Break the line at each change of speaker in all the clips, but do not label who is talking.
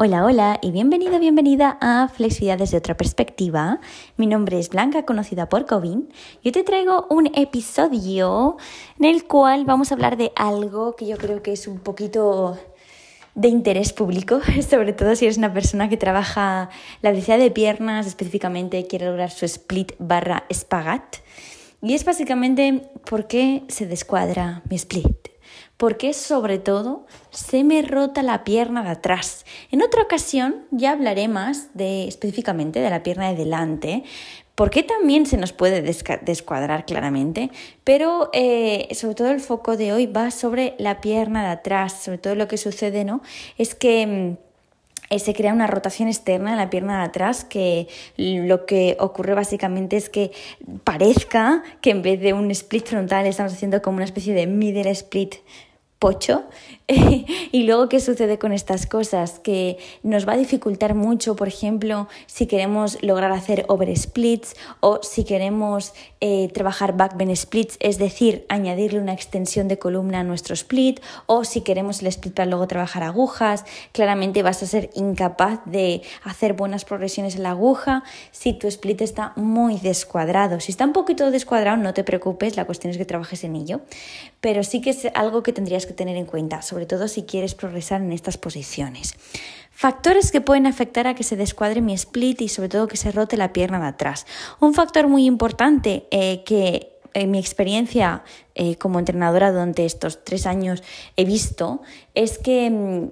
Hola, hola y bienvenida a Flexibilidad desde otra perspectiva. Mi nombre es Blanca, conocida por Covin. Yo te traigo un episodio en el cual vamos a hablar de algo que yo creo que es un poquito de interés público, sobre todo si eres una persona que trabaja la densidad de piernas, específicamente quiere lograr su split / espagat. Y es básicamente por qué se descuadra mi split. Porque sobre todo se me rota la pierna de atrás. En otra ocasión ya hablaré más específicamente de la pierna de delante, porque también se nos puede descuadrar claramente, pero sobre todo el foco de hoy va sobre la pierna de atrás. Sobre todo lo que sucede, ¿no?, es que se crea una rotación externa en la pierna de atrás, que lo que ocurre básicamente es que parezca que en vez de un split frontal estamos haciendo como una especie de middle split pocho. Y luego, ¿qué sucede con estas cosas? Que nos va a dificultar mucho, por ejemplo, si queremos lograr hacer over splits o si queremos trabajar back bend splits, es decir, añadirle una extensión de columna a nuestro split, o si queremos el split para luego trabajar agujas. Claramente vas a ser incapaz de hacer buenas progresiones en la aguja si tu split está muy descuadrado. Si está un poquito descuadrado, no te preocupes, la cuestión es que trabajes en ello, pero sí que es algo que tendrías que tener en cuenta, sobre todo si quieres progresar en estas posiciones. Factores que pueden afectar a que se descuadre mi split y sobre todo que se rote la pierna de atrás. Un factor muy importante que en mi experiencia como entrenadora durante estos 3 años he visto es que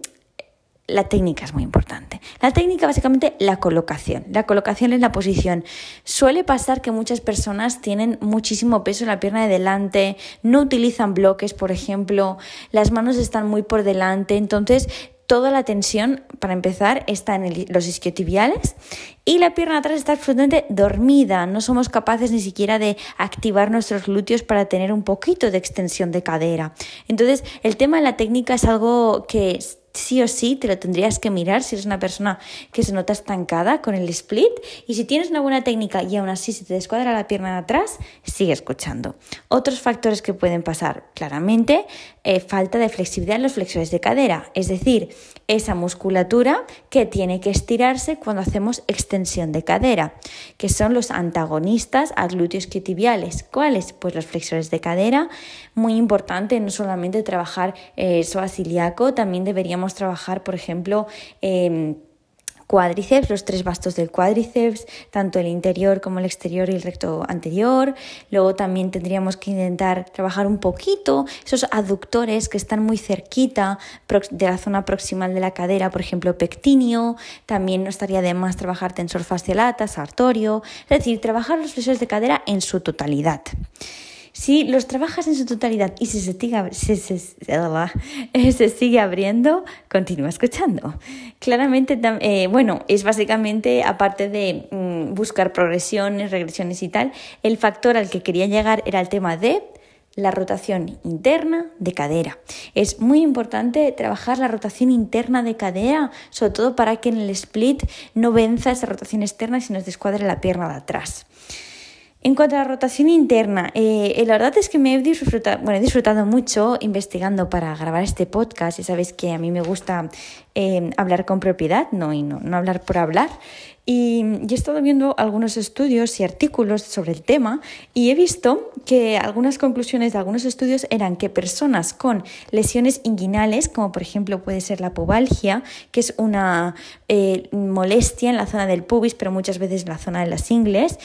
la técnica es muy importante. La técnica, básicamente, la colocación. La colocación es la posición. Suele pasar que muchas personas tienen muchísimo peso en la pierna de delante, no utilizan bloques, por ejemplo, las manos están muy por delante, entonces toda la tensión, para empezar, está en los isquiotibiales y la pierna de atrás está absolutamente dormida. No somos capaces ni siquiera de activar nuestros glúteos para tener un poquito de extensión de cadera. Entonces, el tema de la técnica es algo que sí o sí te lo tendrías que mirar si eres una persona que se nota estancada con el split, y si tienes una buena técnica y aún así se te descuadra la pierna de atrás, sigue escuchando. Otros factores que pueden pasar, claramente, falta de flexibilidad en los flexores de cadera, es decir, esa musculatura que tiene que estirarse cuando hacemos extensión de cadera, que son los antagonistas a glúteos isquiotibiales. ¿Cuáles? Pues los flexores de cadera. Muy importante no solamente trabajar psoas ilíaco, también deberíamos trabajar, por ejemplo, cuádriceps, los 3 bastos del cuádriceps, tanto el interior como el exterior y el recto anterior. Luego también tendríamos que intentar trabajar un poquito esos aductores que están muy cerquita de la zona proximal de la cadera, por ejemplo, pectíneo. También no estaría de más trabajar tensor fascial lata, sartorio, es decir, trabajar los flexores de cadera en su totalidad. Si los trabajas en su totalidad y se sigue abriendo, continúa escuchando. Claramente, es básicamente, aparte de buscar progresiones, regresiones y tal, el factor al que quería llegar era el tema de la rotación interna de cadera. Es muy importante trabajar la rotación interna de cadera, sobre todo para que en el split no venza esa rotación externa y se nos descuadre la pierna de atrás. En cuanto a la rotación interna, la verdad es que he disfrutado mucho investigando para grabar este podcast. Ya sabéis que a mí me gusta hablar con propiedad, no hablar por hablar. Y he estado viendo algunos estudios y artículos sobre el tema y he visto que algunas conclusiones de algunos estudios eran que personas con lesiones inguinales, como por ejemplo puede ser la pubalgia, que es una molestia en la zona del pubis, pero muchas veces en la zona de las ingles,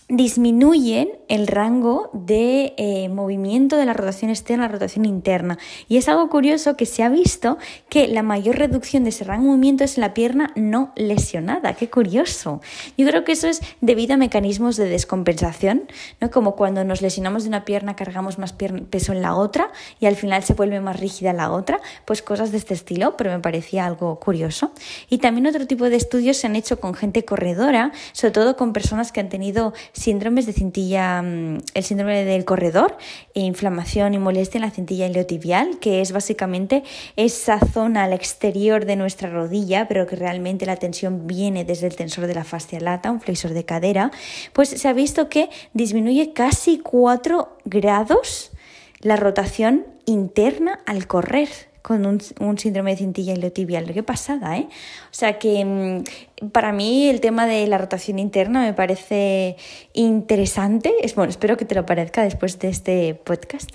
disminuyen el rango de movimiento de la rotación externa a la rotación interna. Y es algo curioso que se ha visto que la mayor reducción de ese rango de movimiento es en la pierna no lesionada. ¡Qué curioso! Yo creo que eso es debido a mecanismos de descompensación, ¿no? Como cuando nos lesionamos de una pierna, cargamos más peso en la otra y al final se vuelve más rígida la otra, pues cosas de este estilo, pero me parecía algo curioso. Y también otro tipo de estudios se han hecho con gente corredora, sobre todo con personas que han tenido síndromes de cintilla, el síndrome del corredor, inflamación y molestia en la cintilla iliotibial, que es básicamente esa zona al exterior de nuestra rodilla, pero que realmente la tensión viene desde el tensor de la fascia lata, un flexor de cadera. Pues se ha visto que disminuye casi 4 grados la rotación interna al correr. con un síndrome de cintilla iliotibial. ¡Qué pasada, eh! O sea que para mí el tema de la rotación interna me parece interesante. Bueno, espero que te lo parezca después de este podcast.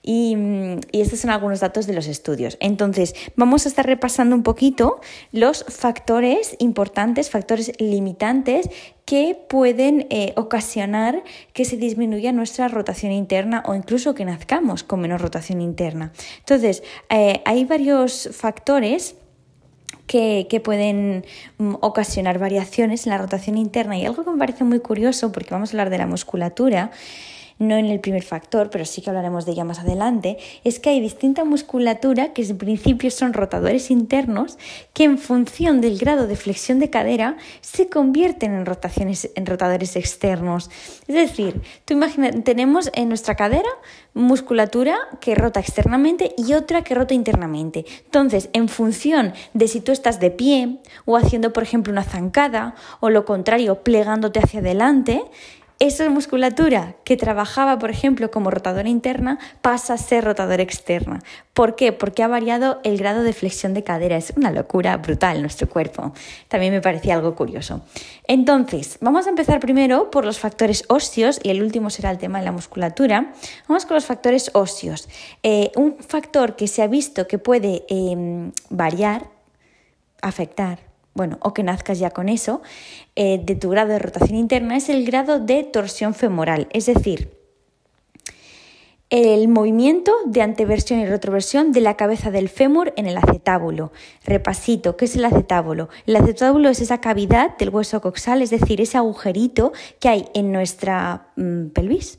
Y estos son algunos datos de los estudios. Entonces, vamos a estar repasando un poquito los factores importantes, factores limitantes que pueden ocasionar que se disminuya nuestra rotación interna o incluso que nazcamos con menos rotación interna. Entonces, hay varios factores que pueden ocasionar variaciones en la rotación interna, y algo que me parece muy curioso, porque vamos a hablar de la musculatura, no en el primer factor, pero sí que hablaremos de ella más adelante, es que hay distinta musculatura que en principio son rotadores internos que en función del grado de flexión de cadera se convierten en rotadores externos. Es decir, tú imagina, tenemos en nuestra cadera musculatura que rota externamente y otra que rota internamente. Entonces, en función de si tú estás de pie o haciendo, por ejemplo, una zancada o lo contrario, plegándote hacia adelante, esa musculatura que trabajaba, por ejemplo, como rotadora interna pasa a ser rotadora externa. ¿Por qué? Porque ha variado el grado de flexión de cadera. Es una locura brutal nuestro cuerpo. También me parecía algo curioso. Entonces, vamos a empezar primero por los factores óseos y el último será el tema de la musculatura. Vamos con los factores óseos. Un factor que se ha visto que puede variar, afectar, o que nazcas ya con eso, de tu grado de rotación interna, es el grado de torsión femoral, es decir, el movimiento de anteversión y retroversión de la cabeza del fémur en el acetábulo. Repasito, ¿qué es el acetábulo? El acetábulo es esa cavidad del hueso coxal, es decir, ese agujerito que hay en nuestra pelvis,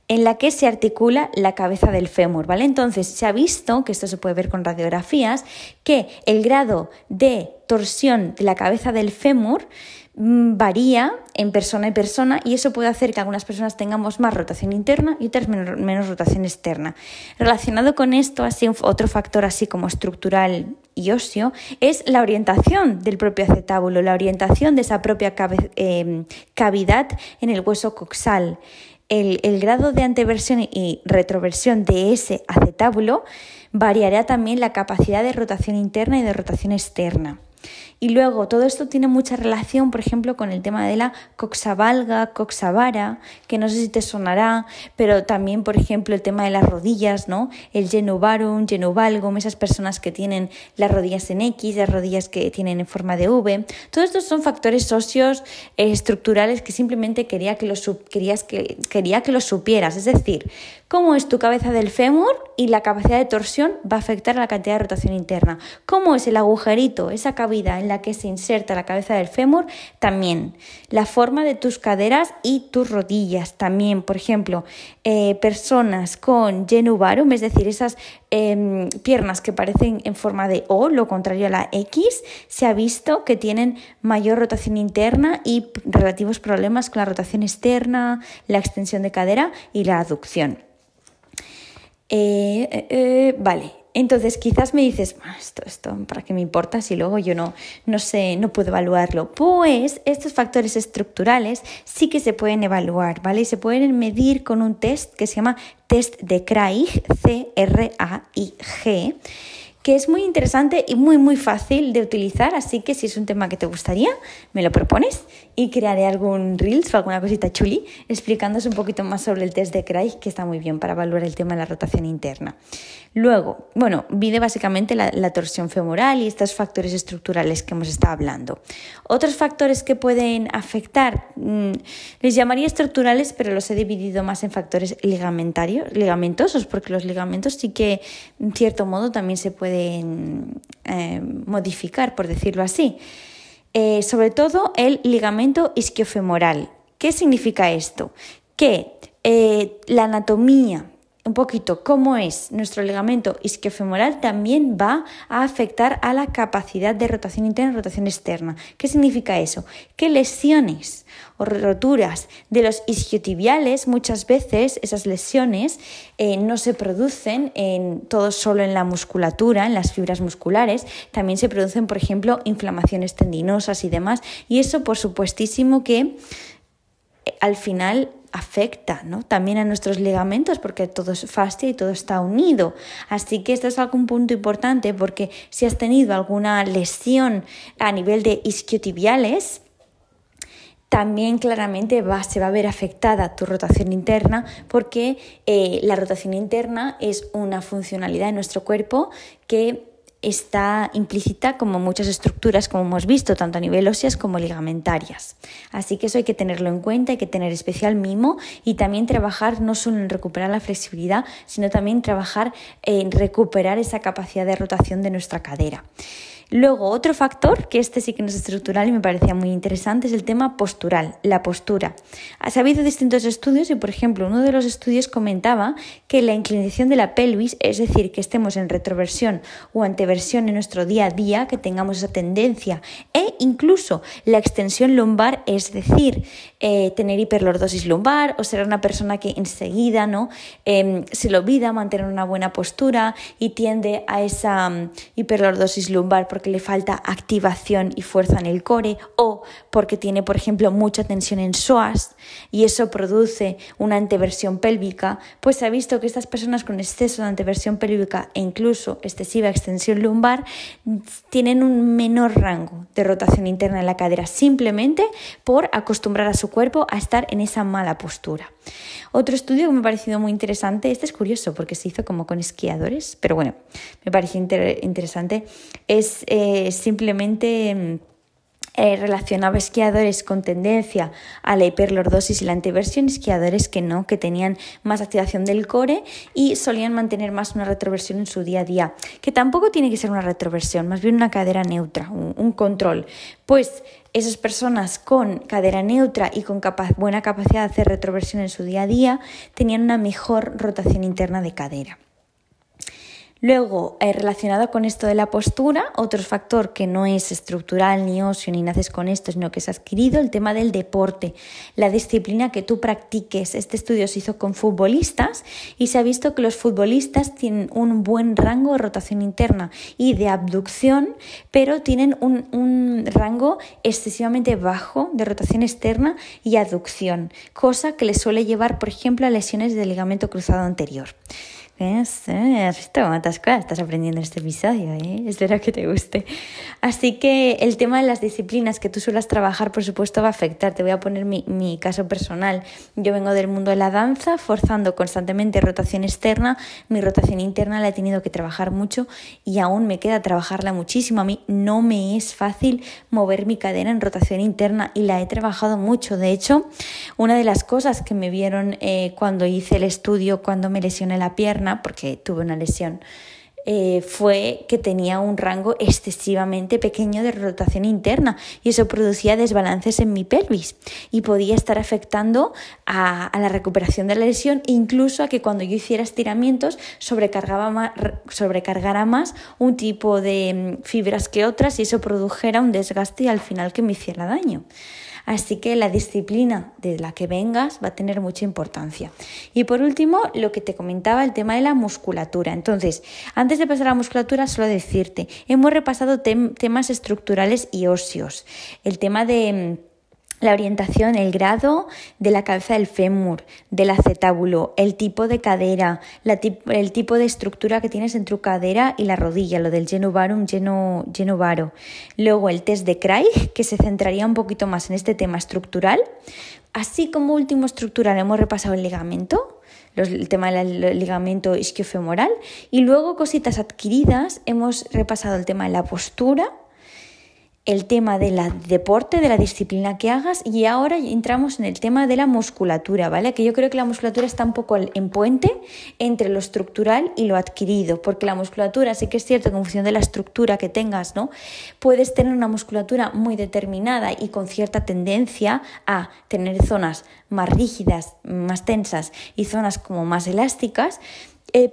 en la que se articula la cabeza del fémur, ¿vale? Entonces, se ha visto, que esto se puede ver con radiografías, que el grado de torsión de la cabeza del fémur varía en persona y persona, y eso puede hacer que algunas personas tengamos más rotación interna y otras menos rotación externa. Relacionado con esto, así otro factor así como estructural y óseo es la orientación del propio acetábulo, la orientación de esa propia cavidad en el hueso coxal. El grado de anteversión y retroversión de ese acetábulo variará también la capacidad de rotación interna y de rotación externa. Y luego todo esto tiene mucha relación, por ejemplo, con el tema de la coxavalga, coxavara, que no sé si te sonará, pero también, por ejemplo, el tema de las rodillas, ¿no? El genuvarum, genuvalgum, esas personas que tienen las rodillas en X, las rodillas que tienen en forma de V. Todos estos son factores óseos estructurales que simplemente quería que los supieras. Es decir, cómo es tu cabeza del fémur y la capacidad de torsión va a afectar a la cantidad de rotación interna. Cómo es el agujerito, esa cavidad en la que se inserta la cabeza del fémur, también. La forma de tus caderas y tus rodillas, también. Por ejemplo, personas con genuvarum, es decir, esas piernas que parecen en forma de O, lo contrario a la X, se ha visto que tienen mayor rotación interna y relativos problemas con la rotación externa, la extensión de cadera y la aducción. Vale, entonces quizás me dices, esto ¿para qué me importa si luego yo no sé, no puedo evaluarlo? Pues estos factores estructurales sí que se pueden evaluar, ¿vale? Y se pueden medir con un test que se llama test de Craig, C-R-A-I-G, que es muy interesante y muy muy fácil de utilizar, así que si es un tema que te gustaría, me lo propones y crearé algún Reels o alguna cosita chuli explicándoos un poquito más sobre el test de Craig, que está muy bien para evaluar el tema de la rotación interna. Luego, mide básicamente la torsión femoral y estos factores estructurales que hemos estado hablando. Otros factores que pueden afectar, les llamaría estructurales, pero los he dividido más en factores ligamentosos, porque los ligamentos sí que, en cierto modo, también se pueden modificar, por decirlo así. Sobre todo el ligamento isquiofemoral. ¿Qué significa esto? Que la anatomía, un poquito cómo es nuestro ligamento isquiofemoral, también va a afectar a la capacidad de rotación interna y rotación externa. ¿Qué significa eso? Que lesiones o roturas de los isquiotibiales, muchas veces esas lesiones no se producen solo en la musculatura, en las fibras musculares, también se producen, por ejemplo, inflamaciones tendinosas y demás, y eso por supuestísimo que al final afecta, ¿no? También a nuestros ligamentos, porque todo es fascia y todo está unido. Así que esto es algún punto importante, porque si has tenido alguna lesión a nivel de isquiotibiales, también claramente se va a ver afectada tu rotación interna, porque la rotación interna es una funcionalidad de nuestro cuerpo que está implícita como muchas estructuras, como hemos visto, tanto a nivel óseas como ligamentarias. Así que eso hay que tenerlo en cuenta, hay que tener especial mimo y también trabajar no solo en recuperar la flexibilidad, sino también trabajar en recuperar esa capacidad de rotación de nuestra cadera. Luego, otro factor, que este sí que no es estructural y me parecía muy interesante, es el tema postural, la postura. Ha habido distintos estudios y, por ejemplo, uno de los estudios comentaba que la inclinación de la pelvis, es decir, que estemos en retroversión o anteversión en nuestro día a día, que tengamos esa tendencia, e incluso la extensión lumbar, es decir, tener hiperlordosis lumbar o ser una persona que enseguida se le olvida mantener una buena postura y tiende a esa hiperlordosis lumbar porque le falta activación y fuerza en el core, o porque tiene, por ejemplo, mucha tensión en psoas y eso produce una anteversión pélvica, pues se ha visto que estas personas con exceso de anteversión pélvica e incluso excesiva extensión lumbar tienen un menor rango de rotación interna en la cadera, simplemente por acostumbrar a su cuerpo a estar en esa mala postura. Otro estudio que me ha parecido muy interesante, este es curioso porque se hizo como con esquiadores, pero bueno, me pareció interesante, es simplemente relacionaba esquiadores con tendencia a la hiperlordosis y la anteversión, esquiadores que no, que tenían más activación del core y solían mantener más una retroversión en su día a día, que tampoco tiene que ser una retroversión, más bien una cadera neutra, un control. Pues esas personas con cadera neutra y con buena capacidad de hacer retroversión en su día a día tenían una mejor rotación interna de cadera. Luego, relacionado con esto de la postura, otro factor que no es estructural ni óseo ni naces con esto, sino que es adquirido, el tema del deporte, la disciplina que tú practiques. Este estudio se hizo con futbolistas y se ha visto que los futbolistas tienen un buen rango de rotación interna y de abducción, pero tienen un rango excesivamente bajo de rotación externa y aducción, cosa que les suele llevar, por ejemplo, a lesiones del ligamento cruzado anterior. ¿Ves? ¿Has visto cuántas cosas estás aprendiendo en este episodio? Espero que te guste. Así que el tema de las disciplinas que tú suelas trabajar, por supuesto, va a afectar. Te voy a poner mi caso personal. Yo vengo del mundo de la danza, forzando constantemente rotación externa. Mi rotación interna la he tenido que trabajar mucho y aún me queda trabajarla muchísimo. A mí no me es fácil mover mi cadera en rotación interna y la he trabajado mucho. De hecho, una de las cosas que me vieron cuando hice el estudio, cuando me lesioné la pierna, porque tuve una lesión, fue que tenía un rango excesivamente pequeño de rotación interna y eso producía desbalances en mi pelvis y podía estar afectando a la recuperación de la lesión e incluso a que cuando yo hiciera estiramientos sobrecargara más un tipo de fibras que otras y eso produjera un desgaste y al final que me hiciera daño. Así que la disciplina de la que vengas va a tener mucha importancia. Y por último, lo que te comentaba, el tema de la musculatura. Entonces, antes de pasar a la musculatura, solo decirte, hemos repasado temas estructurales y óseos. El tema de la orientación, el grado de la cabeza del fémur, del acetábulo, el tipo de cadera, el tipo de estructura que tienes entre tu cadera y la rodilla, lo del genu varum, genu varo. Luego el test de Craig, que se centraría un poquito más en este tema estructural. Así como último estructural hemos repasado el ligamento, el tema del ligamento isquiofemoral y luego cositas adquiridas, hemos repasado el tema de la postura, el tema del deporte, de la disciplina que hagas y ahora entramos en el tema de la musculatura, ¿vale? Que yo creo que la musculatura está un poco en puente entre lo estructural y lo adquirido, porque la musculatura sí que es cierto que en función de la estructura que tengas, ¿no? Puedes tener una musculatura muy determinada y con cierta tendencia a tener zonas más rígidas, más tensas y zonas como más elásticas,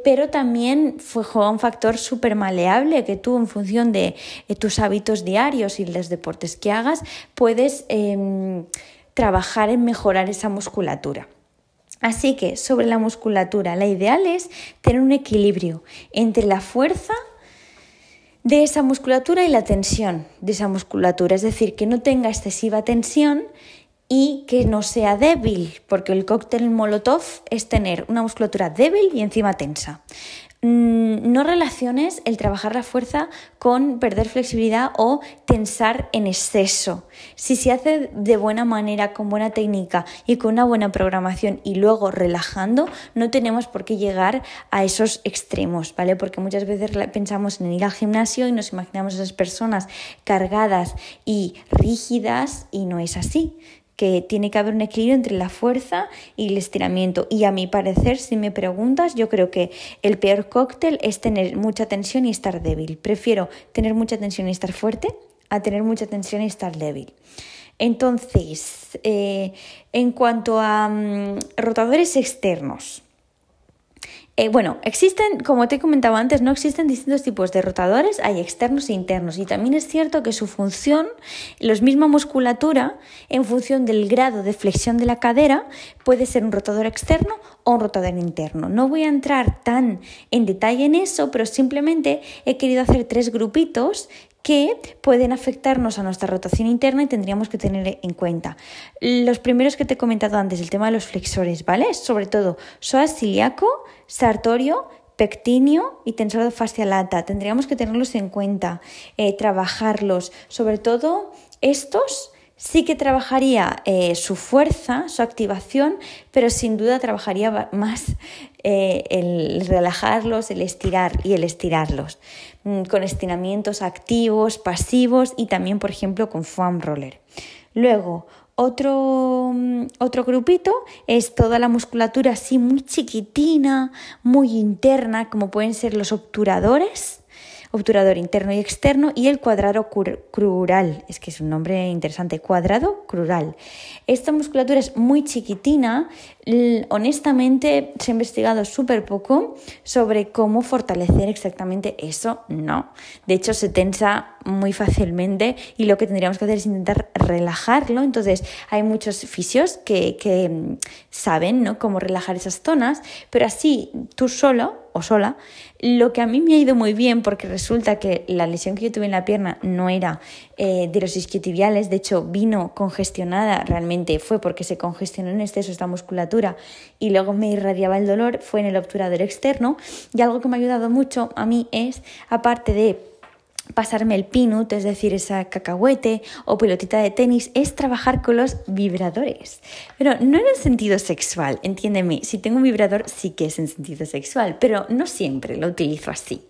pero también juega un factor súper maleable que tú en función de tus hábitos diarios y los deportes que hagas puedes trabajar en mejorar esa musculatura. Así que sobre la musculatura, la ideal es tener un equilibrio entre la fuerza de esa musculatura y la tensión de esa musculatura, es decir, que no tenga excesiva tensión y que no sea débil, porque el cóctel Molotov es tener una musculatura débil y encima tensa. No relaciones el trabajar la fuerza con perder flexibilidad o tensar en exceso. Si se hace de buena manera, con buena técnica y con una buena programación y luego relajando, no tenemos por qué llegar a esos extremos, ¿vale? Porque muchas veces pensamos en ir al gimnasio y nos imaginamos a esas personas cargadas y rígidas y no es así. Que tiene que haber un equilibrio entre la fuerza y el estiramiento. Y a mi parecer, si me preguntas, yo creo que el peor cóctel es tener mucha tensión y estar débil. Prefiero tener mucha tensión y estar fuerte a tener mucha tensión y estar débil. Entonces, en cuanto a rotadores externos, existen, como te he comentado antes, no existen distintos tipos de rotadores, hay externos e internos y también es cierto que su función, la misma musculatura, en función del grado de flexión de la cadera, puede ser un rotador externo o un rotador interno. No voy a entrar tan en detalle en eso, pero simplemente he querido hacer 3 grupitos que pueden afectarnos a nuestra rotación interna y tendríamos que tener en cuenta. Los primeros que te he comentado antes, el tema de los flexores, ¿vale? Sobre todo psoas ilíaco, sartorio, pectíneo y tensor de fascia lata. Tendríamos que tenerlos en cuenta, trabajarlos. Sobre todo estos sí que trabajaría su fuerza, su activación, pero sin duda trabajaría más el relajarlos, el estirar y el estirarlos, con estiramientos activos, pasivos y también, por ejemplo, con foam roller. Luego, otro grupito es toda la musculatura así muy chiquitina, muy interna, como pueden ser los obturadores, obturador interno y externo, y el cuadrado crural, es que es un nombre interesante, cuadrado crural. Esta musculatura es muy chiquitina, honestamente se ha investigado súper poco sobre cómo fortalecer exactamente eso, no. De hecho se tensa muy fácilmente y lo que tendríamos que hacer es intentar relajarlo. Entonces hay muchos fisios que saben, ¿no?, cómo relajar esas zonas, pero así tú solo o sola, lo que a mí me ha ido muy bien, porque resulta que la lesión que yo tuve en la pierna no era de los isquiotibiales, de hecho vino congestionada, realmente fue porque se congestionó en exceso esta musculatura y luego me irradiaba el dolor, fue en el obturador externo. Y algo que me ha ayudado mucho a mí es, aparte de pasarme el peanut, es decir, esa cacahuete o pelotita de tenis, es trabajar con los vibradores. Pero no en el sentido sexual, entiéndeme, si tengo un vibrador sí que es en sentido sexual, pero no siempre lo utilizo así.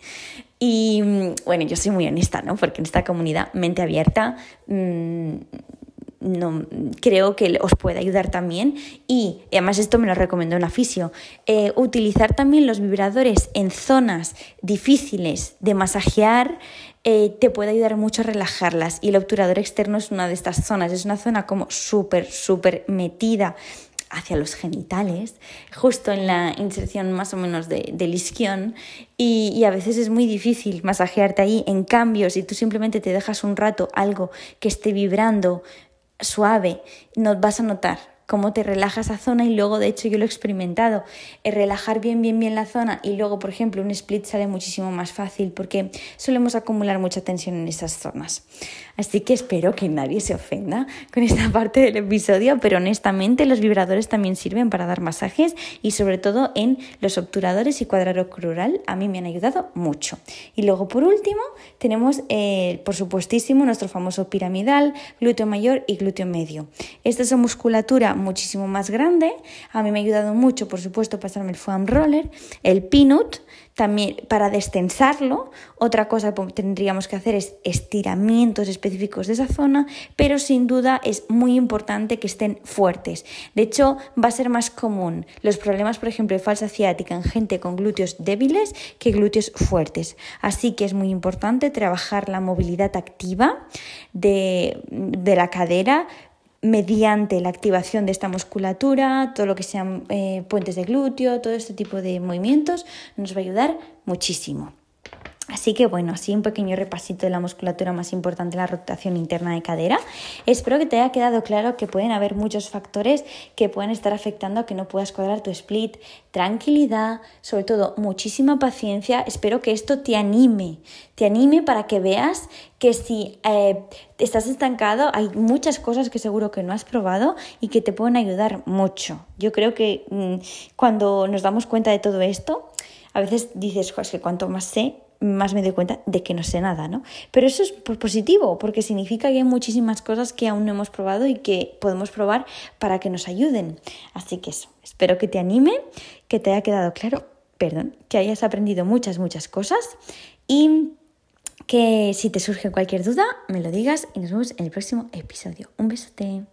Y bueno, yo soy muy honesta, ¿no? Porque en esta comunidad mente abierta no, creo que os puede ayudar también, y además esto me lo recomendó una fisio, utilizar también los vibradores en zonas difíciles de masajear te puede ayudar mucho a relajarlas, y el obturador externo es una de estas zonas, es una zona como súper metida hacia los genitales, justo en la inserción más o menos del isquión, y a veces es muy difícil masajearte ahí. En cambio, si tú simplemente te dejas un rato algo que esté vibrando suave, no vas a notar cómo te relaja esa zona. Y luego, de hecho, yo lo he experimentado, relajar bien la zona, y luego, por ejemplo, un split sale muchísimo más fácil porque solemos acumular mucha tensión en esas zonas. Así que espero que nadie se ofenda con esta parte del episodio, pero honestamente los vibradores también sirven para dar masajes, y sobre todo en los obturadores y cuadrado crural a mí me han ayudado mucho. Y luego, por último, tenemos por supuestísimo nuestro famoso piramidal, glúteo mayor y glúteo medio. Esta es una musculatura muchísimo más grande. A mí me ha ayudado mucho, por supuesto, pasarme el foam roller, el peanut, también para destensarlo. Otra cosa que tendríamos que hacer es estiramientos específicos de esa zona, pero sin duda es muy importante que estén fuertes. De hecho, va a ser más común los problemas, por ejemplo, de falsa ciática en gente con glúteos débiles que glúteos fuertes. Así que es muy importante trabajar la movilidad activa de la cadera mediante la activación de esta musculatura, todo lo que sean puentes de glúteo, todo este tipo de movimientos nos va a ayudar muchísimo. Así que bueno, así un pequeño repasito de la musculatura más importante, la rotación interna de cadera. Espero que te haya quedado claro que pueden haber muchos factores que pueden estar afectando a que no puedas cuadrar tu split. Tranquilidad, sobre todo muchísima paciencia. Espero que esto te anime para que veas que si estás estancado hay muchas cosas que seguro que no has probado y que te pueden ayudar mucho. Yo creo que cuando nos damos cuenta de todo esto, a veces dices, es que cuanto más sé, más me doy cuenta de que no sé nada, ¿no? Pero eso es positivo, porque significa que hay muchísimas cosas que aún no hemos probado y que podemos probar para que nos ayuden. Así que eso, espero que te anime, que te haya quedado claro, que hayas aprendido muchas cosas y que si te surge cualquier duda, me lo digas y nos vemos en el próximo episodio. Un besote.